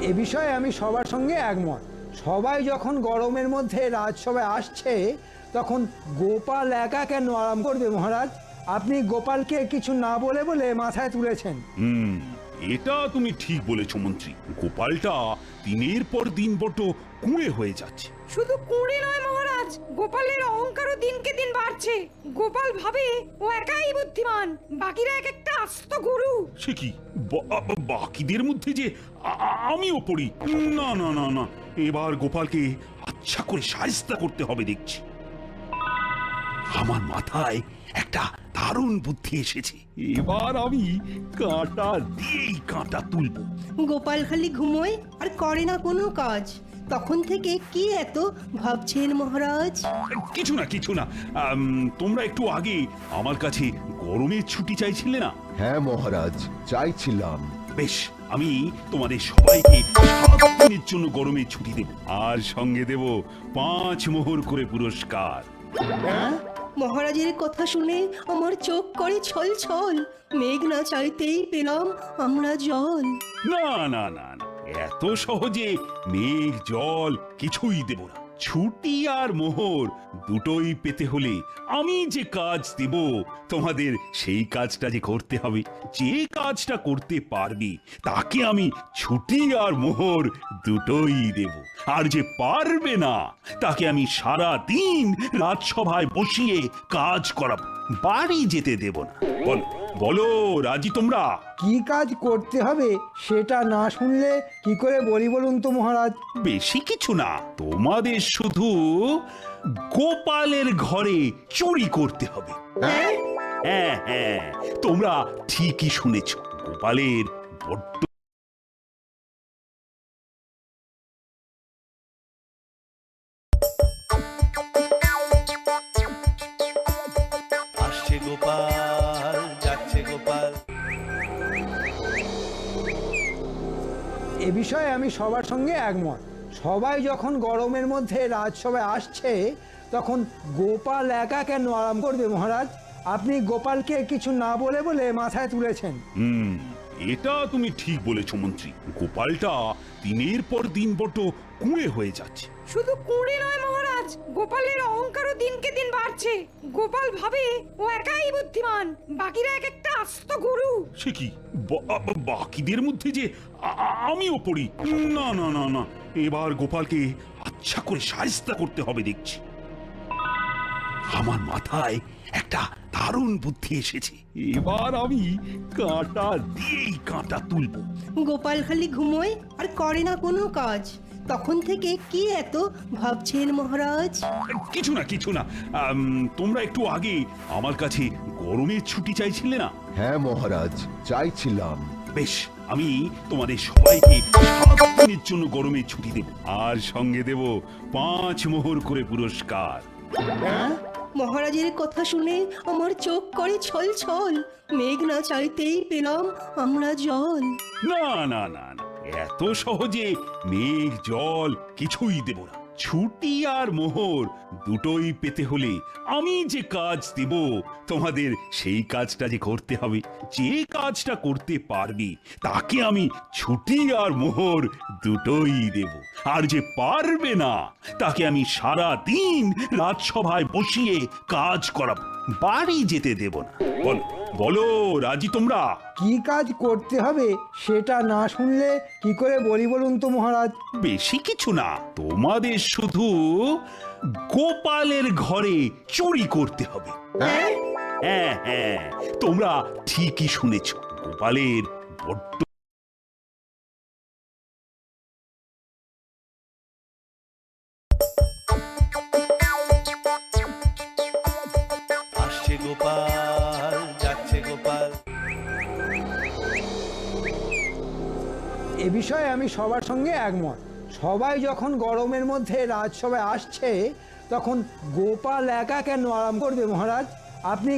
এ বিষয়ে আমি সবার সঙ্গে একমত। সবাই যখন গরমের মধ্যে রাজসভায় আসছে তখন গোপাল একা কেন আরাম করবে মহারাজ? আপনি গোপালকে কিছু না বলে বলে মাথায় তুলেছেন। এটা তুমি ঠিক বলেছো মন্ত্রী। গোপালটা দিনের পর দিন বড্ড কুঁড়ে হয়ে যাচ্ছে। শুধু কুঁড়ে নয় মহারাজ, গোপালের অহংকারও দিনকে দিন বাড়ছে। গোপাল ভাবে ও একাই বুদ্ধিমান, বাকিরা এক একটা আস্ত গরু। সে কি, বাকিদের মধ্যে যে আমিও পড়ি? না না না না, এবার গোপালকে আচ্ছা করে শায়েস্তা করতে হবে দেখছি। আমার মাথায় একটা দারুণ বুদ্ধি এসেছে। এবার আমি কাঁটা দিয়েই কাঁটা তুলবো। গোপাল খালি ঘুমোয় আর করে না কোনো কাজ, তখন থেকে কি এত ভাবছেন মহারাজ? কিছু না কিছু না, তোমরা একটু আগে আমার কাছে গরমের ছুটি চাইছিলে না? হ্যাঁ মহারাজ, চাইছিলাম। বেশ, আমি তোমাদের সবাইকে 7 দিনের জন্য গরমের ছুটি দেব, আর সঙ্গে দেব 5 মোহর করে পুরস্কার। মহারাজের কথা শুনে আমার চোখ করে ছল ছল। মেঘ না চাইতেই পেলাম আমরা জল। না না না না, এত সহজে মেঘ জল কিছুই দেব না। ছুটি আর মোহর দুটোই পেতে হলে আমি যে কাজ দেব তোমাদের, সেই কাজটা যে করতে হবে। যে কাজটা করতে পারবে তাকে আমি ছুটি আর মোহর দুটোই দেব, আর যে পারবে না তাকে আমি সারা দিন রাজসভায় বসিয়ে কাজ করাবো, বাড়ি যেতে দেব না। বলো বলো, রাজি তোমরা? কি কাজ করতে হবে সেটা না শুনলে কি করে বলি বলুন তো মহারাজ? বেশি কিছু না, তোমাদের শুধু গোপালের ঘরে চুরি করতে হবে। হ্যাঁ হ্যাঁ, তোমরা ঠিকই শুনেছ, গোপালের বড্ড আসছে গোপাল, যাচ্ছে গোপাল। এ বিষয়ে আমি সবার সঙ্গে একমত। সবাই যখন গরমের মধ্যে রাজসভায় আসছে তখন গোপাল একা কেন আরাম করবে মহারাজ? আপনি গোপালকে কিছু না বলে বলে মাথায় তুলেছেন। এটা তুমি ঠিক বলেছো মন্ত্রী। গোপালটা দিনের পর দিন বড্ড কুঁড়ে হয়ে যাচ্ছে। শুধু কুঁড়ে নয় মহারাজ, গোপালের অহংকারও দিনকে দিন বাড়ছে। গোপাল ভাবে ও একাই বুদ্ধিমান, বাকিরা এক একটা আস্ত গরু। সে কি, বাকিদের মধ্যে যে আমিও পড়ি? না না না না, এবার গোপালকে আচ্ছা করে শায়েস্তা করতে হবে দেখছি। আমার মাথায় একটা দারুণ বুদ্ধি এসেছে। এবার আমি কাঁটা দিয়েই কাঁটা তুলবো। গোপাল খালি ঘুমোয় আর করে না কোনো কাজ, তখন থেকে কি এত ভাবছেন মহারাজ? কিছু না কিছু না, তোমরা একটু আগে আমার কাছে গরমের ছুটি চাইছিলে না? হ্যাঁ মহারাজ, চাইছিলাম। বেশ, আমি তোমাদের সবাইকে 7 দিনের জন্য গরমের ছুটি দেব, আর সঙ্গে দেব 5 মোহর করে পুরস্কার। মহারাজের কথা শুনে আমার চোখ করে ছল ছল। মেঘ না চাইতেই পেলাম আমরা জল। না না না না, এত সহজে মেঘ জল কিছুই দেব না। ছুটি আর মোহর দুটোই পেতে হলে আমি যে কাজ দেব তোমাদের, সেই কাজটা যে করতে হবে। যে কাজটা করতে পারবে তাকে আমি ছুটি আর মোহর দুটোই দেব, আর যে পারবে না তাকে আমি সারা দিন রাজসভায় বসিয়ে কাজ করাবো, বাড়ি যেতে দেব না। বলো বলো, রাজি তোমরা? কি কাজ করতে হবে সেটা না শুনলে কি করে বলি বলুন তো মহারাজ? বেশি কিছু না, তোমাদের শুধু গোপালের ঘরে চুরি করতে হবে। হ্যাঁ হ্যাঁ, তোমরা ঠিকই শুনেছ, গোপালের বড্ড আসছে গোপাল, যাচ্ছে গোপাল। এ বিষয়ে আমি সবার সঙ্গে একমত। সবাই যখন গরমের মধ্যে রাজসভায় আসছে তখন গোপাল একা কেন আরাম করবে মহারাজ? আপনি